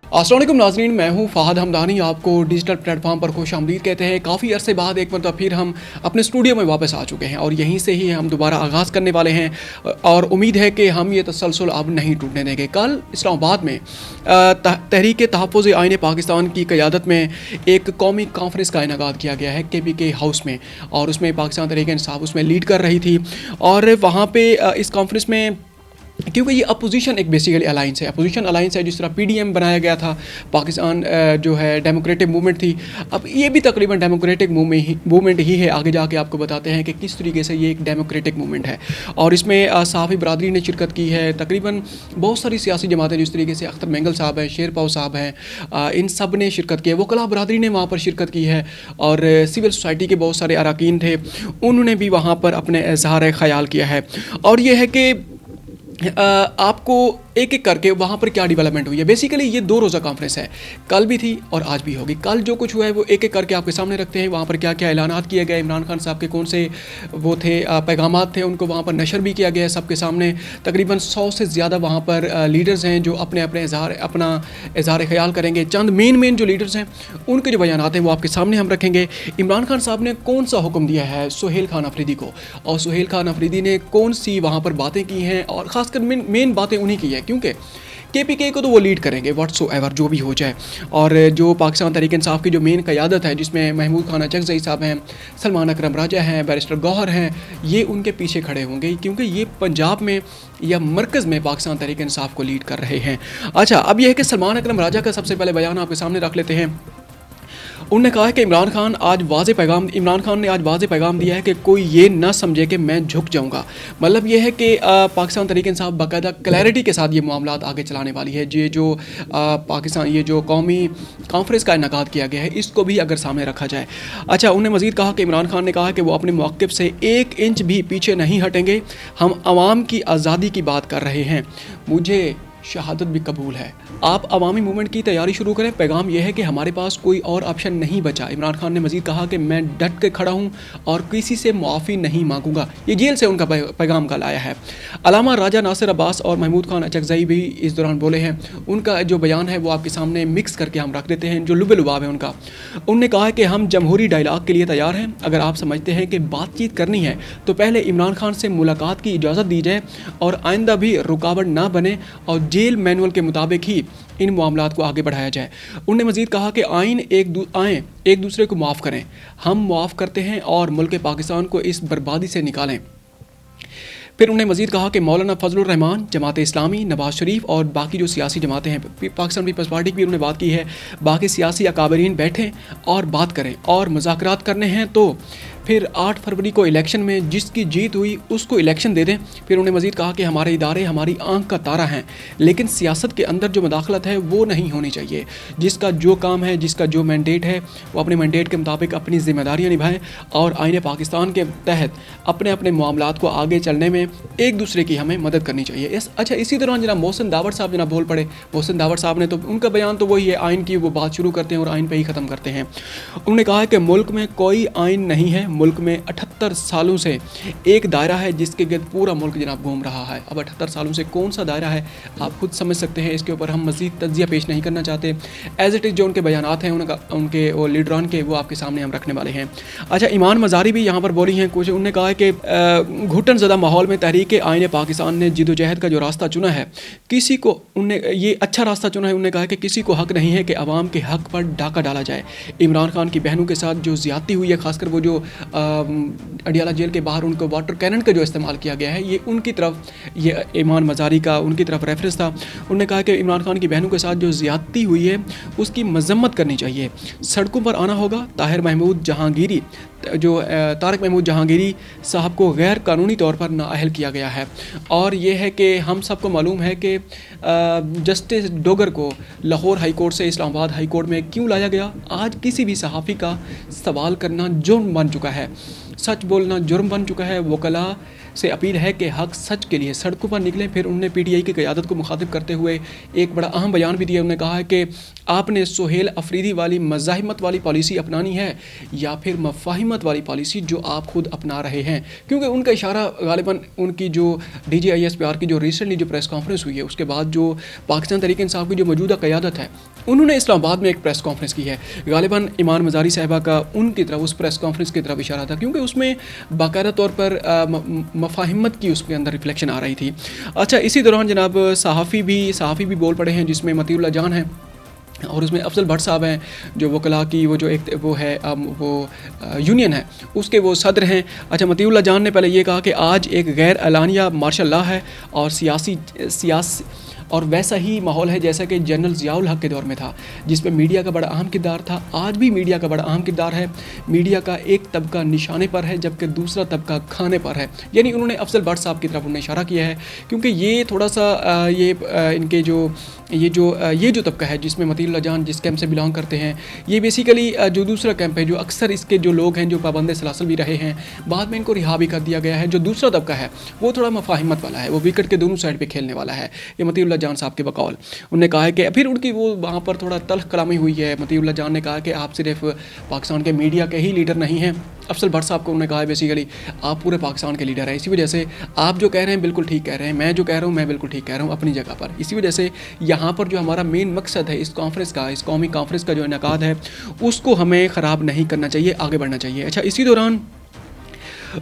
अस्सलाम वालेकुम नाज़रीन, मैं हूं फ़हद हमदानी। आपको डिजिटल प्लेटफॉर्म पर खुश आमदीद कहते हैं। काफ़ी अरसे बाद एक मरतबा फिर हम अपने स्टूडियो में वापस आ चुके हैं और यहीं से ही हम दोबारा आगाज़ करने वाले हैं और उम्मीद है कि हम ये तसलसल अब नहीं टूटने देंगे। कल इस्लामाबाद में तहरीक तहफ़्फ़ुज़ आईन पाकिस्तान की क़यादत में एक कौमी कॉन्फ्रेंस का इनेकाद किया गया है KPK हाउस में, और उसमें पाकिस्तान तहरीक इंसाफ उसमें लीड कर रही थी। और वहाँ पर इस कॉन्फ्रेंस में, क्योंकि ये अपोजिशन एक बेसिकली अलाइंस है, अपोजिशन अलाइंस है, जिस तरह PDM बनाया गया था, पाकिस्तान जो है डेमोक्रेटिक मूवमेंट थी, अब ये भी तकरीबन डेमोक्रेटिक मूवमेंट ही है। आगे जाके आपको बताते हैं कि किस तरीके से ये एक डेमोक्रेटिक मूवमेंट है। और इसमें सहाफ़ी बरादरी ने शिरकत की है, तकरीबन बहुत सारी सियासी जमातें, जिस तरीके से अख्तर मेंगल साहब हैं, शेरपाव साहब हैं, इन सब ने शिरकत की है। वकला बरादरी ने वहाँ पर शिरकत की है और सिविल सोसाइटी के बहुत सारे अरकान थे, उन्होंने भी वहाँ पर अपने इज़हार ख़याल किया है। और ये है कि आपको एक एक करके वहाँ पर क्या डेवलपमेंट हुई है। बेसिकली ये 2 रोज़ा कॉन्फ्रेंस है, कल भी थी और आज भी होगी। कल जो कुछ हुआ है वो एक एक करके आपके सामने रखते हैं। वहाँ पर क्या क्या ऐलानात किए गए, इमरान खान साहब के कौन से वो थे पैगामात थे, उनको वहाँ पर नशर भी किया गया है सबके सामने। तकरीबन 100 से ज़्यादा वहाँ पर लीडर्स हैं जो अपने अपने अपना इज़हार ख़याल करेंगे। चंद मेन जो लीडर्स हैं उनके जो बयानात हैं वो आपके सामने हम रखेंगे। इमरान खान साहब ने कौन सा हुक्म दिया है सुहेल खान अफरीदी को, और सुहेल खान अफरीदी ने कौन सी वहाँ पर बातें की हैं, और ख़ासकर मेन बातें उन्हीं की है, क्योंकि KPK को तो वो लीड करेंगे व्हाट्सोएवर जो भी हो जाए। और जो पाकिस्तान तहरीक इंसाफ की जो मेन क़यादत है, जिसमें महमूद खान अचकज़ई साहब हैं, सलमान अकरम राजा हैं, बैरिस्टर गौहर हैं, ये उनके पीछे खड़े होंगे, क्योंकि ये पंजाब में या मरकज़ में पाकिस्तान तहरीक इंसाफ को लीड कर रहे हैं। अच्छा, अब यह है कि सलमान अकरम राजा का सबसे पहले बयान आपके सामने रख लेते हैं। उन्होंने कहा है कि इमरान खान ने आज वाज़े पैगाम दिया है कि कोई ये ना समझे कि मैं झुक जाऊंगा। मतलब ये है कि पाकिस्तान तहरीक इंसाफ बाकायदा क्लैरिटी के साथ ये मामलात आगे चलाने वाली है। ये जो पाकिस्तान ये जो कौमी कॉन्फ्रेंस का इनेकाद किया गया है, इसको भी अगर सामने रखा जाए। अच्छा, उन्होंने मज़ीद कहा कि इमरान खान ने कहा कि वो अपने मौक़िफ़ से 1 इंच भी पीछे नहीं हटेंगे। हम आवाम की आज़ादी की बात कर रहे हैं, मुझे शहादत भी कबूल है। आप अवामी मूवमेंट की तैयारी शुरू करें। पैगाम यह है कि हमारे पास कोई और ऑप्शन नहीं बचा। इमरान खान ने मज़ीद कहा कि मैं डट के खड़ा हूँ और किसी से मुआफ़ी नहीं मांगूंगा। ये जेल से उनका पैगाम कल आया है। अलामा राजा नासिर अब्बास और महमूद खान अचकज़ई भी इस दौरान बोले हैं। उनका जो बयान है वो आपके सामने मिक्स करके हम रख देते हैं, जो लुबे लुबाब है उनका। उनने कहा कि हम जमहूरी डायलाग के लिए तैयार हैं। अगर आप समझते हैं कि बातचीत करनी है तो पहले इमरान खान से मुलाकात की इजाज़त दी जाए और आइंदा भी रुकावट ना बने और जेल मैनुअल के मुताबिक ही इन मामलात को आगे बढ़ाया जाए। उन्होंने मज़ीद कहा कि एक दूसरे को माफ़ करें, हम माफ़ करते हैं और मुल्क पाकिस्तान को इस बर्बादी से निकालें। फिर उन्होंने मज़ीद कहा कि मौलाना फजलुर रहमान, जमात इस्लामी, नवाज़ शरीफ और बाकी जो सियासी जमातें हैं, पाकिस्तान पीपल्स पार्टी की भी उन्होंने बात की है, बाकी सियासी अकाबरीन बैठें और बात करें, और मुज़ाकरात करने हैं तो फिर 8 फरवरी को इलेक्शन में जिसकी जीत हुई उसको इलेक्शन दे दें। फिर उन्होंने मज़ीद कहा कि हमारे इदारे हमारी आंख का तारा हैं, लेकिन सियासत के अंदर जो मुदाखलत है वो नहीं होनी चाहिए। जिसका जो काम है, जिसका जो मैंडेट है, वो अपने मैंडेट के मुताबिक अपनी ज़िम्मेदारियाँ निभाएं और आईन पाकिस्तान के तहत अपने अपने मामलात को आगे चलने में एक दूसरे की हमें मदद करनी चाहिए। अच्छा, इसी दौरान जनाब मोहसिन दावड़ साहब बोल पड़े। मोहसिन दावड़ साहब ने तो उनका बयान तो वही है, आइन की वो बात शुरू करते हैं और आइन पे ही ख़त्म करते हैं। उन्होंने कहा है कि मुल्क में कोई आइन नहीं है, मुल्क में 78 सालों से एक दायरा है जिसके गिर्द पूरा मुल्क जनाब घूम रहा है। अब 78 सालों से कौन सा दायरा है आप खुद समझ सकते हैं। इसके ऊपर हम मज़ीद तज्ज़िया पेश नहीं करना चाहते। एज इट इज़ जो उनके बयानात हैं उनके वो लीडरान के, वो आपके सामने हम रखने वाले हैं। अच्छा, ईमान मज़ारी भी यहाँ पर बोली हैं कुछ। उन्होंने कहा है कि घुटन ज़दा माहौल में तहरीक आईन पाकिस्तान ने जिदोजहद का जो रास्ता चुना है, किसी को उनने ये अच्छा रास्ता चुना है। उन्होंने कहा कि किसी को हक़ नहीं है कि आवाम के हक़ पर डाका डाला जाए। इमरान खान की बहनों के साथ जो ज़्यादती हुई है, ख़ासकर वो जो अडियाला जेल के बाहर उनको वाटर कैनन का जो इस्तेमाल किया गया है, ये उनकी तरफ, ये ईमान मज़ारी का उनकी तरफ रेफरेंस था। उन्होंने कहा कि इमरान खान की बहनों के साथ जो ज़्यादती हुई है उसकी मज़म्मत करनी चाहिए। सड़कों पर आना होगा। तारक महमूद जहांगीरी साहब को गैर कानूनी तौर पर नाअहल किया गया है। और ये है कि हम सबको मालूम है कि जस्टिस डोगर को लाहौर हाई कोर्ट से इस्लामाबाद हाई कोर्ट में क्यों लाया गया। आज किसी भी सहाफ़ी का सवाल करना जुर्म बन चुका है, सच बोलना जुर्म बन चुका है। वकला से अपील है कि हक सच के लिए सड़कों पर निकलें। फिर उन्होंने PTI की क़यादत को मुखातिब करते हुए एक बड़ा अहम बयान भी दिया। उन्होंने कहा है कि आपने सुहेल अफरीदी वाली मज़ाहिमत वाली पॉलिसी अपनानी है या फिर मफाहिमत वाली पॉलिसी जो आप खुद अपना रहे हैं। क्योंकि उनका इशारा गालिबन उनकी जो DGISPR की जो रिसेंटली जो प्रेस कॉन्फ्रेंस हुई है उसके बाद जो पाकिस्तान तहरीक इंसाफ की जो मौजूदा क़यादत है उन्होंने इस्लामाबाद में एक प्रेस कॉन्फ्रेंस की है। गालिबन ईमान मज़ारी साहिबा का उनकी तरफ, उस प्रेस कॉन्फ्रेंस की तरफ इशारा था, क्योंकि उसमें बाकायदा तौर पर मफाहिमत की उसके अंदर रिफ्लेक्शन आ रही थी। अच्छा, इसी दौरान जनाब सहाफ़ी भी बोल पड़े हैं, जिसमें मतीउल्लाह जान है और उसमें अफजल भट्ट साहब हैं, जो वकला की वो जो एक वो है वो यूनियन है उसके वो सदर हैं। अच्छा, मतीउल्लाह जान ने पहले ये कहा कि आज एक गैर एलानिया मार्शल लॉ है और सियासी और वैसा ही माहौल है जैसा कि जनरल ज़ियाउल हक के दौर में था, जिसमें मीडिया का बड़ा अहम किरदार था। आज भी मीडिया का बड़ा अहम किरदार है। मीडिया का एक तबका निशाने पर है जबकि दूसरा तबका खाने पर है। यानी उन्होंने अफजल भट्ट साहब की तरफ उन्होंने इशारा किया है, क्योंकि ये थोड़ा सा इनके ये जो तबका है जिसमें मतीउल्लाह जान जिस कैंप से बिलोंग करते हैं, ये बेसिकली जो दूसरा कैंप है, जो अक्सर इसके जो लोग हैं जो पाबंद सलासल भी रहे हैं, बाद में इनको रिहा भी कर दिया गया है। जो दूसरा तबका है वो थोड़ा मफाहिमत वाला है, वो विकेट के दोनों साइड पे खेलने वाला है। ये मतीउल्लाह जान साहब के बकौल उन्होंने कहा है कि फिर उनकी वो वहाँ पर थोड़ा तल्ख कलामी हुई है। मतीउल्लाह जान ने कहा कि आप सिर्फ पाकिस्तान के मीडिया के ही लीडर नहीं हैं। अफजल भट्ट साहब को उन्होंने कहा है बेसिकली आप पूरे पाकिस्तान के लीडर हैं। इसी वजह से आप जो कह रहे हैं बिल्कुल ठीक कह रहे हैं, मैं जो कह रहा हूँ मैं बिल्कुल ठीक कह रहा हूँ अपनी जगह पर। इसी वजह से यहाँ पर जो हमारा मेन मकसद है इस कॉन्फ्रेंस का, इस कौमी कॉन्फ्रेंस का जो इनेकाद है, उसको हमें ख़राब नहीं करना चाहिए, आगे बढ़ना चाहिए। अच्छा, इसी दौरान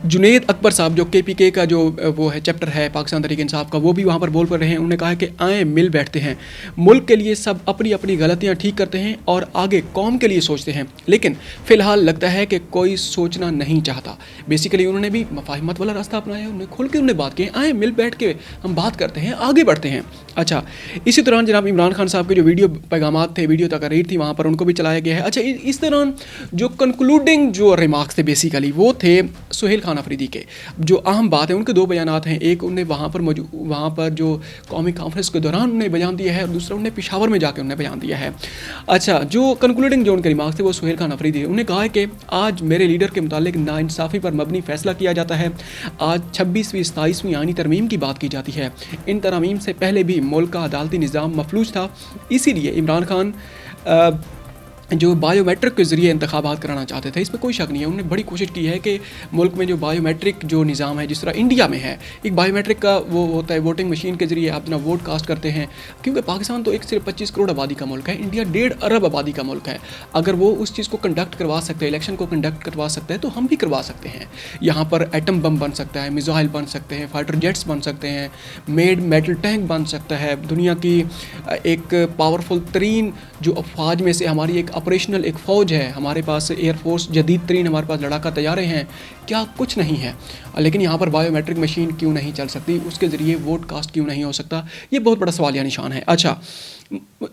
जुनैद अकबर साहब जो KPK का जो वो है चैप्टर है पाकिस्तान तहरीक इंसाफ का, वो भी वहाँ पर बोल कर रहे हैं। उन्होंने कहा है कि आए मिल बैठते हैं, मुल्क के लिए सब अपनी अपनी गलतियाँ ठीक करते हैं और आगे कौम के लिए सोचते हैं, लेकिन फ़िलहाल लगता है कि कोई सोचना नहीं चाहता। बेसिकली उन्होंने भी मफाहिमत वाला रास्ता अपनाया, उन्होंने खुल के उन्होंने बात की, आए मिल बैठ के हम बात करते हैं, आगे बढ़ते हैं। अच्छा, इसी दौरान जनाब इमरान खान साहब के जो वीडियो पैगामात थे, वीडियो तकरीर थी, वहाँ पर उनको भी चलाया गया है। अच्छा, इस दौरान जो कंक्लूडिंग जो रिमार्क्स थे बेसिकली वो थे सुहेल खान अफरीदी के। जो अहम बात है, उनके दो बयानात हैं। एक उन्हें वहाँ पर जो कौमी कॉन्फ्रेंस के दौरान उन्हें बयान दिया है और दूसरा उन्हें पेशावर में जाकर उन्हें बयान दिया है। अच्छा, जो कंक्लूडिंग जो उनके रिमार्क्स थे वो सुहेल खान अफरीदी, उन्होंने कहा है कि आज मेरे लीडर के मुतालिक नाइंसाफ़ी पर मबनी फैसला किया जाता है। आज 26वीं 27वीं आईनी तरमीम की बात की जाती है। इन तरमीम से पहले भी मुल्क का अदालती निज़ाम मफलूज था, इसीलिए इमरान खान जो बायोमेट्रिक के ज़रिए इंतखाबात कराना चाहते थे, इस पर कोई शक नहीं है। उन्होंने बड़ी कोशिश की है कि मुल्क में जो बायोमेट्रिक जो निज़ाम है, जिस तरह इंडिया में है, एक बायोमेट्रिक का वो होता है, वोटिंग मशीन के ज़रिए आप अपना वोट कास्ट करते हैं। क्योंकि पाकिस्तान तो एक सिर्फ 25 करोड़ आबादी का मुल्क है, इंडिया 1.5 अरब आबादी का मुल्क है। अगर वो उस चीज़ को कंडक्ट करवा सकते हैं, इलेक्शन को कंडक्ट करवा सकते हैं, तो हम भी करवा सकते हैं। यहाँ पर एटम बम बन सकता है, मिसाइल बन सकते हैं, फाइटर जेट्स बन सकते हैं, मेड मेटल टैंक बन सकता है। दुनिया की एक पावरफुल तरीन जो अफवाज में से हमारी एक ऑपरेशनल एक फ़ौज है, हमारे पास एयरफोर्स जदीद तरीन, हमारे पास लड़ाका तैयारे हैं, क्या कुछ नहीं है। लेकिन यहाँ पर बायोमेट्रिक मशीन क्यों नहीं चल सकती, उसके ज़रिए वोट कास्ट क्यों नहीं हो सकता, ये बहुत बड़ा सवालिया निशान है। अच्छा,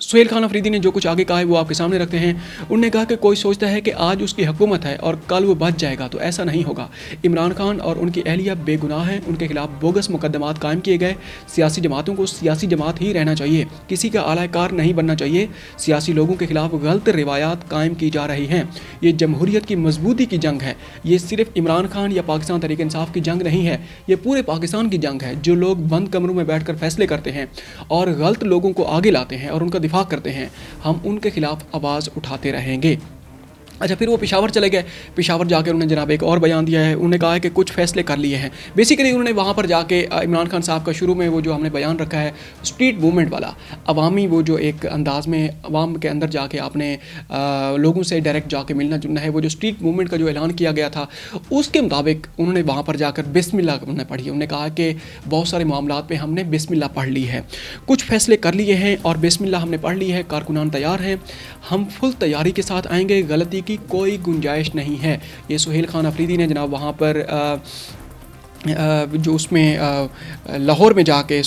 सुहेल खान अफरीदी ने जो कुछ आगे कहा है वो आपके सामने रखते हैं। उन्होंने कहा कि कोई सोचता है कि आज उसकी हुकूमत है और कल वो बच जाएगा, तो ऐसा नहीं होगा। इमरान खान और उनकी अहलिया बेगुनाह हैं, उनके खिलाफ बोगस मुकदमात कायम किए गए। सियासी जमातों को सियासी जमात ही रहना चाहिए, किसी का आलाकार नहीं बनना चाहिए। सियासी लोगों के खिलाफ गलत रिवायात कायम की जा रही हैं। ये जमहूरियत की मजबूती की जंग है। ये सिर्फ इमरान खान या पाकिस्तान तहरीक इंसाफ की जंग नहीं है, ये पूरे पाकिस्तान की जंग है। जो लोग बंद कमरों में बैठकर फैसले करते हैं और गलत लोगों को आगे लाते हैं और उनका दिफा करते हैं, हम उनके खिलाफ आवाज़ उठाते रहेंगे। अच्छा, फिर वो पेशावर चले गए। पेशावर जाकर उन्होंने जनाब एक और बयान दिया है। उन्होंने कहा है कि कुछ फैसले कर लिए हैं। बेसिकली उन्होंने वहाँ पर जाके इमरान खान साहब का शुरू में वो जो हमने बयान रखा है स्ट्रीट मूवमेंट वाला, अवामी वो जो एक अंदाज़ में अवाम के अंदर जाके आपने लोगों से डायरेक्ट जाके मिलना जुलना है, वो जो स्ट्रीट मूवमेंट का जो ऐलान किया गया था उसके मुताबिक उन्होंने वहाँ पर जाकर बिस्मिल्लाह उन्होंने पढ़ी। उन्होंने कहा कि बहुत सारे मामलात पे हमने बिस्मिल्लाह पढ़ ली है, कुछ फैसले कर लिए हैं और बिस्मिल्लाह हमने पढ़ ली है, कारकुनान तैयार हैं, हम फुल तैयारी के साथ आएंगे, गलती की कोई गुंजाइश नहीं है। ये सुहेल खान अफरीदी ने जनाब वहाँ पर जो उसमें लाहौर में जाके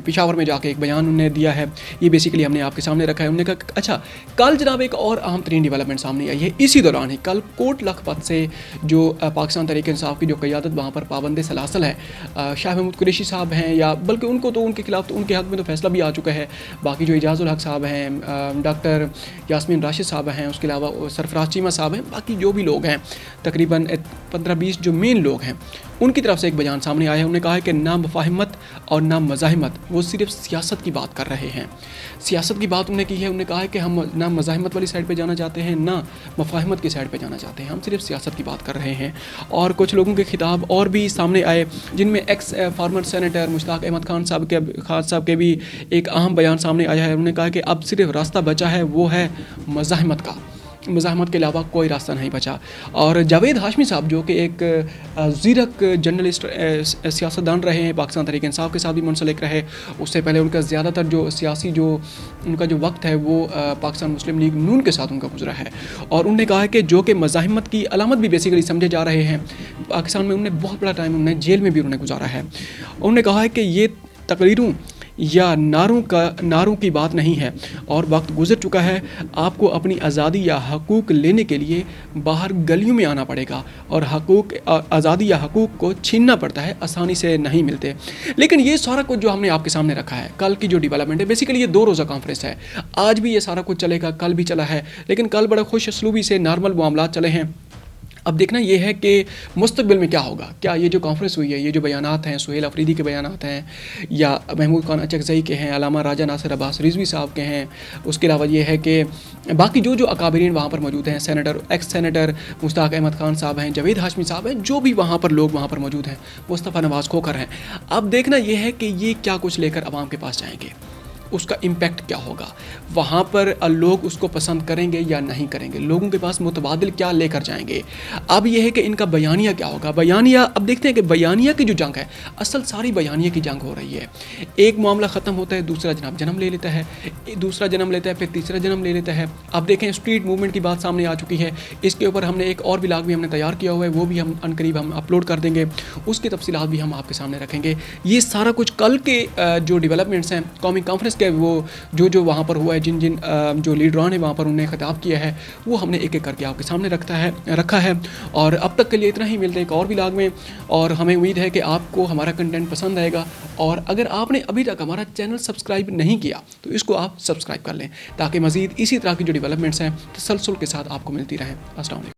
पेशावर में जाके एक बयान उन्होंने दिया है। ये बेसिकली हमने आपके सामने रखा है। उन्होंने कहा अच्छा, कल जनाब एक और अहम तरीन डेवलपमेंट सामने आई है इसी दौरान ही। कल कोट लखपत से जो पाकिस्तान तहरीक इंसाफ की जो क़यादत वहाँ पर पाबंद सलासल है, शाह महमूद कुरैशी साहब हैं, या बल्कि उनको तो उनके खिलाफ तो उनके हक़ में तो फैसला भी आ चुका है। बाकी जो इजाज़ुल हक साहब हैं, डॉक्टर यास्मीन राशिद साहब हैं, उसके अलावा सरफराज चीमा साहब हैं, बाकी जो भी लोग हैं तकरीबन 15-20 जो मेन लोग हैं उनकी तरफ से एक बयान सामने आया है। उन्होंने कहा है कि ना मुफाहिमत और ना मज़ाहिमत, वो सिर्फ सियासत की बात कर रहे हैं। सियासत की बात उन्होंने की है। उन्होंने कहा है कि हम ना मज़ाहिमत वाली साइड पे जाना चाहते हैं, ना मुफाहिमत की साइड पे जाना चाहते हैं, हम सिर्फ सियासत की बात कर रहे हैं। और कुछ लोगों के खिताब और भी सामने आए, जिनमें ex former senator Mushtaq Ahmad Khan साहब के भी एक अहम बयान सामने आया है। उन्होंने कहा कि अब सिर्फ रास्ता बचा है, वो है मज़ाहिमत का, मज़ाहमत के अलावा कोई रास्ता नहीं बचा। और जावेद हाशमी साहब जो कि एक ज़ीरक जर्नलिस्ट सियासतदान रहे हैं, पाकिस्तान तहरीक इंसाफ के साथ भी मुंसलिक रहे। उससे पहले उनका ज़्यादातर जो सियासी जो उनका जो वक्त है वो पाकिस्तान मुस्लिम लीग नून के साथ उनका गुजरा है। और उन्होंने कहा है कि जो कि मज़ाहमत की अलामत भी बेसिकली समझे जा रहे हैं, पाकिस्तान में उन्होंने बहुत बड़ा टाइम उन्होंने जेल में भी उन्होंने गुजारा है। उन्होंने कहा है कि ये तकरीरों या नारों की बात नहीं है और वक्त गुजर चुका है। आपको अपनी आज़ादी या हकूक़ लेने के लिए बाहर गलियों में आना पड़ेगा और आज़ादी या हकूक़ को छीनना पड़ता है, आसानी से नहीं मिलते। लेकिन ये सारा कुछ जो हमने आपके सामने रखा है, कल की जो डेवलपमेंट है, बेसिकली ये 2 रोज़ा कॉन्फ्रेंस है। आज भी ये सारा कुछ चलेगा, कल भी चला है, लेकिन कल बड़ा खुश असलूबी से नॉर्मल मामलात चले हैं। अब देखना ये है कि मुस्तकबिल में क्या होगा। क्या ये जो कॉन्फ्रेंस हुई है, ये जो बयानात हैं, सुहेल अफरीदी के बयानात हैं या महमूद खान अचकज़ई के हैं, अलामा राजा नासिर अब्बास रिजवी साहब के हैं, उसके अलावा ये है कि बाकी जो अकाबरीन वहाँ पर मौजूद हैं, एक्स सेनेटर मुश्ताक अहमद खान साहब हैं, जावेद हाशमी साहब हैं, जो भी वहाँ पर लोग वहाँ पर मौजूद हैं, मुस्तफ़ा नवाज़ खोखर हैं। अब देखना ये है कि ये क्या कुछ लेकर आवाम के पास जाएंगे, उसका इम्पैक्ट क्या होगा, वहाँ पर लोग उसको पसंद करेंगे या नहीं करेंगे, लोगों के पास मुतबादिल क्या लेकर जाएंगे। अब यह है कि इनका बयानिया क्या होगा। बयानिया अब देखते हैं कि बयानिया की जो जंग है, असल सारी बयानिया की जंग हो रही है। एक मामला ख़त्म होता है, दूसरा जनाब जन्म ले लेता है, दूसरा जन्म लेता है, फिर तीसरा जन्म ले लेता है। अब देखें स्ट्रीट मूवमेंट की बात सामने आ चुकी है। इसके ऊपर हमने एक और व्लॉग भी हमने तैयार किया हुआ है, वो भी हम अनकरीब हम अपलोड कर देंगे, उसकी तफसीलात भी हम आपके सामने रखेंगे। ये सारा कुछ कल के जो डेवलपमेंट्स हैं कौमी कॉन्फ्रेंस के, वो जो वहाँ पर हुआ है, जिन जो लीडरान ने वहाँ पर उन्हें खिताब किया है, वो हमने एक एक करके आपके सामने रखा है। और अब तक के लिए इतना ही, मिलते हैं एक और व्लॉग में। और हमें उम्मीद है कि आपको हमारा कंटेंट पसंद आएगा। और अगर आपने अभी तक हमारा चैनल सब्सक्राइब नहीं किया तो इसको आप सब्सक्राइब कर लें, ताकि मज़ीद इसी तरह की जो डेवलपमेंट्स हैं तसलसल के साथ आपको मिलती रहें। अस्सलाम वालेकुम।